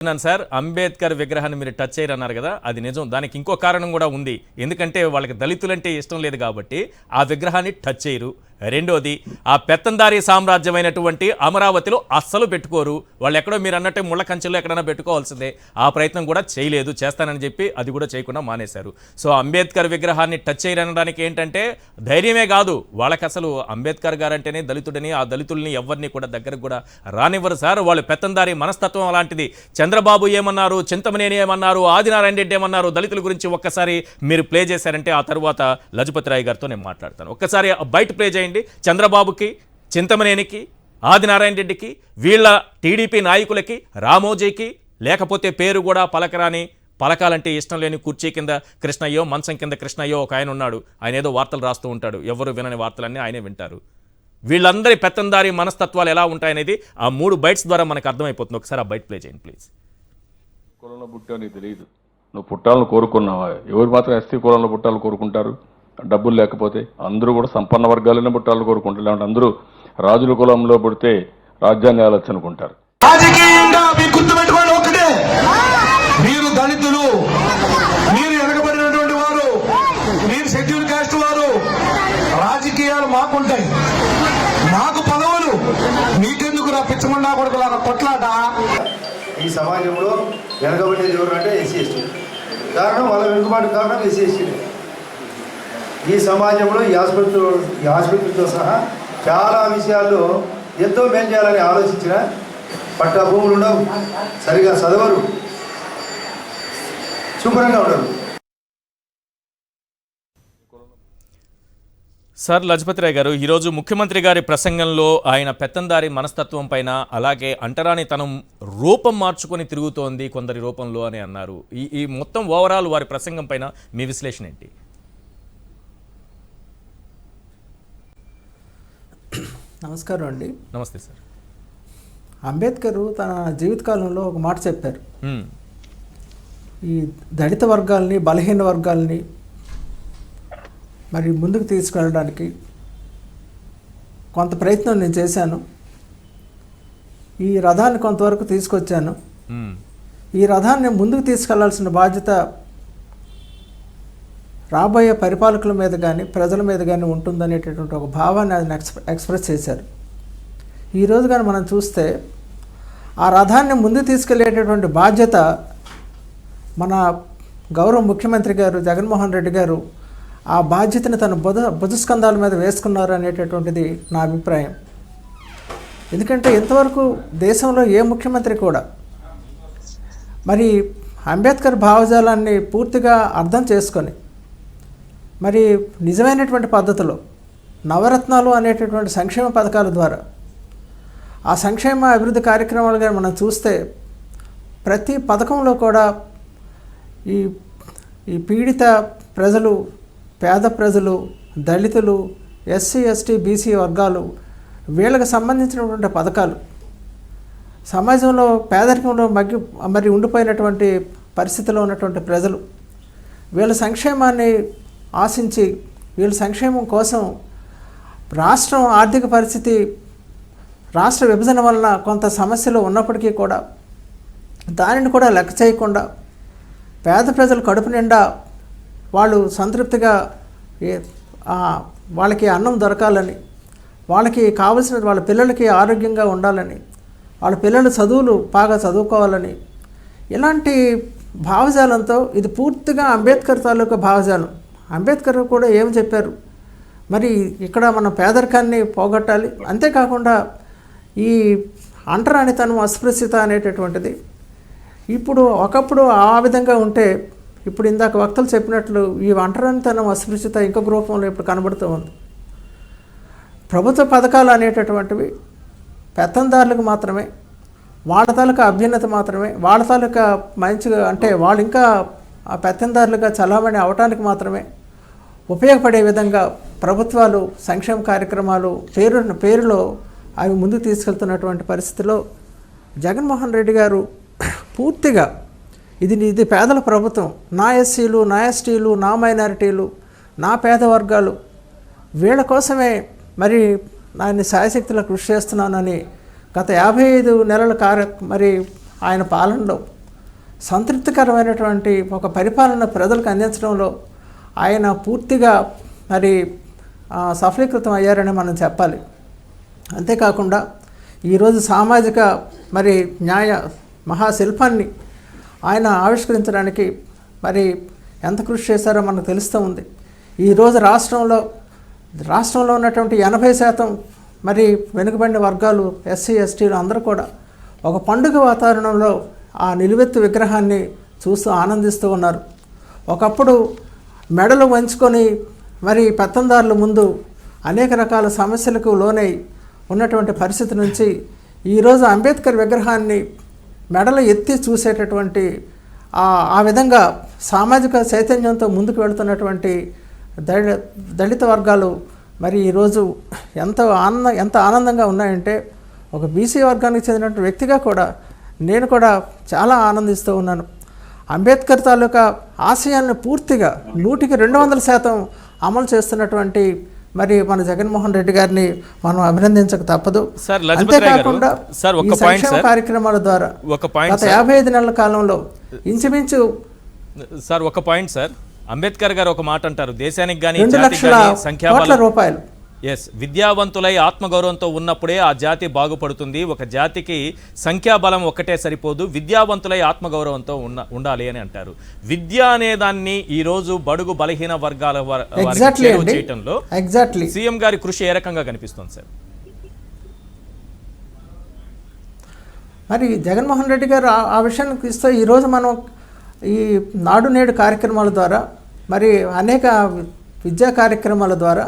Sir Ambedkar విగ్రహాన్ని మీరు touch చేయరన్నారు కదా, అది నిజం. దానికి ఇంకో కారణం కూడా ఉంది. ఎందుకంటే వాళ్ళకి దళితులంటే ఇష్టం లేదు కాబట్టి ఆ విగ్రహాన్ని టచ్ చేయరు. రెండోది, ఆ పెత్తందారీ సామ్రాజ్యమైనటువంటి అమరావతిలో అస్సలు పెట్టుకోరు. వాళ్ళు ఎక్కడో మీరు అన్నట్టు ముళ్ళ కంచెల్లో ఎక్కడైనా పెట్టుకోవాల్సిందే. ఆ ప్రయత్నం కూడా చేయలేదు, చేస్తానని చెప్పి అది కూడా చేయకుండా మానేశారు. సో అంబేద్కర్ విగ్రహాన్ని టచ్ చేయరనడానికి ఏంటంటే ధైర్యమే కాదు, వాళ్ళకి అసలు అంబేద్కర్ గారంటేనే దళితుడని, ఆ దళితుల్ని ఎవరిని కూడా దగ్గరకు కూడా రానివ్వరు సార్. వాళ్ళు పెత్తందారీ మనస్తత్వం అలాంటిది. చంద్రబాబు ఏమన్నారు, చింతమనేని ఏమన్నారు, ఆదినారాయణ రెడ్డి ఏమన్నారు దళితుల గురించి ఒక్కసారి మీరు ప్లే చేశారంటే ఆ తర్వాత లజపతి రాయ్ గారితో నేను మాట్లాడతాను. ఒక్కసారి బయట ప్లే చేయండి. చంద్రబాబుకి, చింతమనేనికి, ఆదినారాయణ రెడ్డికి, వీళ్ళ టీడీపీ నాయకులకి, రామోజీకి, లేకపోతే పేరు కూడా పలకరాని, పలకాలంటే ఇష్టం లేని కుర్చీ కింద కృష్ణయ్యో, మంచం కింద కృష్ణయ్యో ఒక ఆయన ఉన్నాడు. ఆయన ఏదో వార్తలు రాస్తూ ఉంటాడు, ఎవరు వినని వార్తలన్నీ ఆయనే వింటారు. వీళ్ళందరి పెత్తందారీ మనస్తత్వాలు ఎలా ఉంటాయనేది ఆ 3 బైట్స్ ద్వారా మనకు అర్థమైపోతుంది. ఒకసారి ఆ బైట్ ప్లే చేయండి ప్లీజ్. కులంలో పుట్టావు నీకు తెలియదు, నువ్వు పుట్టాలను కోరుకున్నావా? ఎవరు మాత్రం ఎస్టీ కులంలో పుట్టాలను కోరుకుంటారు? డబ్బులు లేకపోతే అందరూ కూడా సంపన్న వర్గాలనే పుట్టాలను కోరుకుంటారు. లేదంటే అందరూ రాజుల కులంలో పుడితే రాజ్యాన్ని ఆలోచన అనుకుంటారు. రాజకీయంగా మీకు గుర్తుపెట్టుకోండి ఒకటే, మీరు దళితులు, మీరు వెనకబడినటువంటి వారు, మీరు షెడ్యూల్ కాస్ట్ వారు. రాజకీయాలు మాకుంటాయి, మాకు పదవులు, మీకెందుకు రా పిచ్చమన్నా కొడుకులాగా కొట్లాట. ఈ సమాజంలో వెనకబడేది ఎవరు అంటే ఎస్సీ ఎస్టీ. కారణం వాళ్ళ వెనుకబాటు కారణం ఎస్సీ ఎస్టీ. ఈ సమాజంలో ఈ ఆసుపత్రితో సహా చాలా విషయాల్లో ఎంతో మేలు చేయాలని ఆలోచించిన పట్టా భూములు ఉండవు, సరిగా చదవరు, శుభ్రంగా ఉండరు. సార్ లజపతి రాయ్ గారు, ఈరోజు ముఖ్యమంత్రి గారి ప్రసంగంలో ఆయన పెత్తందారి మనస్తత్వం పైన, అలాగే అంటరాని తనం రూపం మార్చుకొని తిరుగుతోంది కొందరి రూపంలో అని అన్నారు. ఈ మొత్తం ఓవరాల్ వారి ప్రసంగం పైన మీ విశ్లేషణ ఏంటి? నమస్కారం అండి. నమస్తే సార్. అంబేద్కర్ తన జీవితకాలంలో ఒక మాట చెప్పారు. ఈ దళిత వర్గాల్ని, బలహీన వర్గాల్ని మరి ముందుకు తీసుకెళ్ళడానికి కొంత ప్రయత్నం నేను చేశాను. ఈ రథాన్ని కొంతవరకు తీసుకొచ్చాను. ఈ రథాన్ని ముందుకు తీసుకెళ్లాల్సిన బాధ్యత రాబోయే పరిపాలకుల మీద కానీ ప్రజల మీద కానీ ఉంటుందనేటటువంటి ఒక భావాన్ని ఆయన ఎక్స్ప్రెస్ చేశారు. ఈరోజు కానీ మనం చూస్తే ఆ రథాన్ని ముందుకు తీసుకెళ్లేటటువంటి బాధ్యత మన గౌరవ ముఖ్యమంత్రి గారు జగన్మోహన్ రెడ్డి గారు ఆ బాధ్యతను తన భుజస్కంధాల మీద వేసుకున్నారు అనేటటువంటిది నా అభిప్రాయం. ఎందుకంటే ఇంతవరకు దేశంలో ఏ ముఖ్యమంత్రి కూడా మరి అంబేద్కర్ భావజాలాన్ని పూర్తిగా అర్థం చేసుకొని మరి నిజమైనటువంటి పద్ధతిలో నవరత్నాలు అనేటటువంటి సంక్షేమ పథకాల ద్వారా ఆ సంక్షేమ అభివృద్ధి కార్యక్రమాలుగా మనం చూస్తే ప్రతి పథకంలో కూడా ఈ పీడిత ప్రజలు, పేద ప్రజలు, దళితులు, ఎస్సీ ఎస్టీ బీసీ వర్గాలు, వీళ్ళకి సంబంధించినటువంటి పథకాలు, సమాజంలో పేదరికంలో మరి ఉండిపోయినటువంటి పరిస్థితిలో ఉన్నటువంటి ప్రజలు, వీళ్ళ సంక్షేమాన్ని ఆశించి వీళ్ళ సంక్షేమం కోసం రాష్ట్రం ఆర్థిక పరిస్థితి రాష్ట్ర విభజన వలన కొంత సమస్యలు ఉన్నప్పటికీ కూడా దానిని కూడా లెక్క చేయకుండా పేద ప్రజలు కడుపు నిండా వాళ్ళు సంతృప్తిగా వాళ్ళకి అన్నం దొరకాలని, వాళ్ళకి కావలసిన వాళ్ళ పిల్లలకి ఆరోగ్యంగా ఉండాలని, వాళ్ళ పిల్లల చదువులు బాగా చదువుకోవాలని, ఇలాంటి భావజాలంతో ఇది పూర్తిగా అంబేద్కర్ తాలూకా భావజాలం. అంబేద్కర్ కూడా ఏం చెప్పారు, మరి ఇక్కడ మనం పేదరికాన్ని పోగొట్టాలి, అంతేకాకుండా ఈ అంటరానితనం, అస్పృశ్యత అనేటటువంటిది ఇప్పుడు ఒకప్పుడు ఆ విధంగా ఉంటే ఇప్పుడు ఇందాక వక్తలు చెప్పినట్లు ఈ అంటరానితనం, అస్పృశ్యత ఇంకొక రూపంలో ఇప్పుడు కనబడుతూ ఉంది. ప్రభుత్వ పథకాలు అనేటటువంటివి పెత్తందారులకు మాత్రమే, వాళ్ళ తాలూకా అభ్యున్నత మాత్రమే, వాళ్ళ తాలూకా మంచిగా అంటే వాళ్ళు ఇంకా ఆ పెత్తందారులుగా చలామణి అవటానికి మాత్రమే ఉపయోగపడే విధంగా ప్రభుత్వాలు సంక్షేమ కార్యక్రమాలు పేరులో అవి ముందుకు తీసుకెళ్తున్నటువంటి పరిస్థితిలో జగన్మోహన్ రెడ్డి గారు పూర్తిగా ఇది పేదల ప్రభుత్వం, నా ఎస్సీలు, నా ఎస్టీలు, నా మైనారిటీలు, నా పేద వర్గాలు, వీళ్ళ కోసమే మరి నేను శాయశక్తిలో కృషి చేస్తున్నానని గత 55 నెలల మరి ఆయన పాలనలో సంతృప్తికరమైనటువంటి ఒక పరిపాలన ప్రజలకు అందించడంలో ఆయన పూర్తిగా మరి సఫలీకృతం అయ్యారని మనం చెప్పాలి. అంతేకాకుండా ఈరోజు సామాజిక మరి న్యాయ మహాశిల్పాన్ని ఆయన ఆవిష్కరించడానికి మరి ఎంత కృషి చేశారో మనకు తెలుస్తూ ఉంది. ఈరోజు రాష్ట్రంలో ఉన్నటువంటి 80% మరి వెనుకబడిన వర్గాలు ఎస్సీ ఎస్టీలు అందరూ కూడా ఒక పండుగ వాతావరణంలో ఆ నిలువెత్తు విగ్రహాన్ని చూస్తూ ఆనందిస్తూ ఉన్నారు. ఒకప్పుడు మెడలు వంచుకొని మరి పెత్తందారుల ముందు అనేక రకాల సమస్యలకు లోనై ఉన్నటువంటి పరిస్థితి నుంచి ఈరోజు అంబేద్కర్ విగ్రహాన్ని మెడలు ఎత్తి చూసేటటువంటి ఆ విధంగా సామాజిక చైతన్యంతో ముందుకు వెళుతున్నటువంటి దళిత వర్గాలు మరి ఈరోజు ఎంత ఆనందంగా ఉన్నాయంటే ఒక బీసీ వర్గానికి చెందినటువంటి వ్యక్తిగా కూడా నేను కూడా చాలా ఆనందిస్తూ ఉన్నాను. అంబేద్కర్ తాలూకా ఆశయాలను పూర్తిగా 100% అమలు చేస్తున్నటువంటి మరి మన జగన్మోహన్ రెడ్డి గారిని మనం అభినందించక తప్పదు. అంతేకాకుండా ఈ సంక్షేమ కార్యక్రమాల ద్వారా గత 55 నెలల కాలంలో ఇంచుమించు సార్ ఒక పాయింట్ సార్, అంబేద్కర్ గారు ఒక మాట అంటారు, దేశానికి కానీ 2 లక్షల కోట్ల రూపాయలు. ఎస్, విద్యావంతులై ఆత్మగౌరవంతో ఉన్నప్పుడే ఆ జాతి బాగుపడుతుంది. ఒక జాతికి సంఖ్యాబలం ఒక్కటే సరిపోదు, విద్యావంతులై ఆత్మగౌరవంతో ఉండాలి అని అంటారు. విద్య అనే దాన్ని ఈ రోజు బడుగు బలహీన వర్గాల చేయటంలో సీఎం గారి కృషి ఏ రకంగా కనిపిస్తుంది సార్? మరి జగన్మోహన్ రెడ్డి గారు ఆ విషయానికి ఇస్తే ఈరోజు మనం ఈ నాడు నేడు కార్యక్రమాల ద్వారా మరి అనేక విద్యా కార్యక్రమాల ద్వారా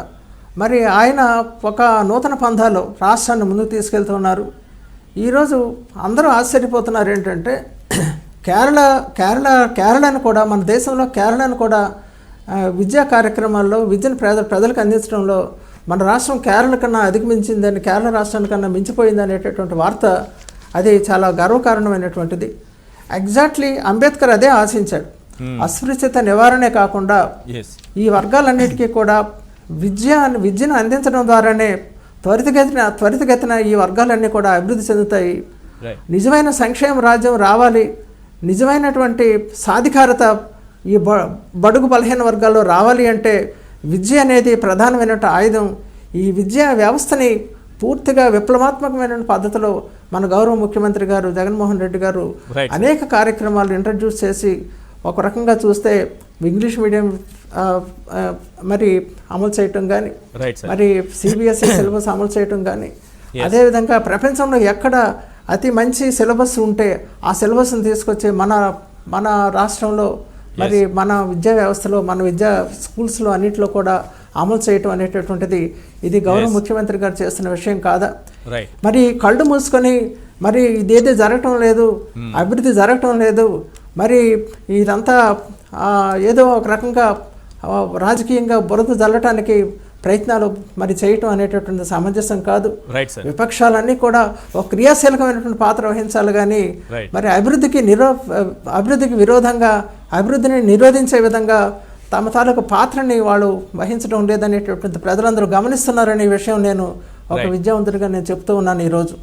మరి ఆయన ఒక నూతన పంథాలో రాష్ట్రాన్ని ముందుకు తీసుకెళ్తున్నారు. ఈరోజు అందరూ ఆశ్చర్యపోతున్నారు ఏంటంటే కేరళను కూడా, మన దేశంలో కేరళను కూడా విద్యా కార్యక్రమాల్లో విద్యను ప్రజలకు అందించడంలో మన రాష్ట్రం కేరళ కన్నా అధిగమించిందని, కేరళ రాష్ట్రానికన్నా మించిపోయింది అనేటటువంటి వార్త అది చాలా గర్వకారణమైనటువంటిది. ఎగ్జాక్ట్లీ అంబేద్కర్ అదే ఆశించాడు. అస్పృశ్యత నివారణే కాకుండా ఈ వర్గాలన్నిటికీ కూడా విద్యను అందించడం ద్వారానే త్వరితగతిన ఈ వర్గాలన్నీ కూడా అభివృద్ధి చెందుతాయి. నిజమైన సంక్షేమ రాజ్యం రావాలి, నిజమైనటువంటి సాధికారత ఈ బడుగు బలహీన వర్గాల్లో రావాలి అంటే విద్య అనేది ప్రధానమైన ఆయుధం. ఈ విద్యా వ్యవస్థని పూర్తిగా విప్లవాత్మకమైన పద్ధతిలో మన గౌరవ ముఖ్యమంత్రి గారు జగన్మోహన్ రెడ్డి గారు అనేక కార్యక్రమాలు ఇంట్రడ్యూస్ చేసి, ఒక రకంగా చూస్తే ఇంగ్లీష్ మీడియం మరి అమలు చేయటం కానీ, మరి సిబిఎస్ఈ సిలబస్ అమలు చేయటం కానీ, అదేవిధంగా ప్రపంచంలో ఎక్కడ అతి మంచి సిలబస్ ఉంటే ఆ సిలబస్ని తీసుకొచ్చి మన రాష్ట్రంలో మరి మన విద్యా వ్యవస్థలో, మన విద్యా స్కూల్స్లో అన్నింటిలో కూడా అమలు చేయటం అనేటటువంటిది ఇది గౌరవ ముఖ్యమంత్రి గారు చేస్తున్న విషయం కాదా? మరి కళ్ళు మూసుకొని మరి ఇదేదో జరగటం లేదు, అభివృద్ధి జరగటం లేదు, మరి ఇదంతా ఏదో ఒక రకంగా రాజకీయంగా బురద జల్లటానికి ప్రయత్నాలు మరి చేయటం అనేటటువంటి సమంజసం కాదు. విపక్షాలన్నీ కూడా ఒక క్రియాశీలకమైనటువంటి పాత్ర వహించాలి కానీ మరి అభివృద్ధికి విరోధంగా, అభివృద్ధిని నిరోధించే విధంగా తమ తాలూకు పాత్రని వాళ్ళు వహించడం లేదనేటటువంటి ప్రజలందరూ గమనిస్తున్నారనే విషయం నేను ఒక విద్యావంతుడిగా నేను చెప్తూ ఉన్నాను ఈరోజు.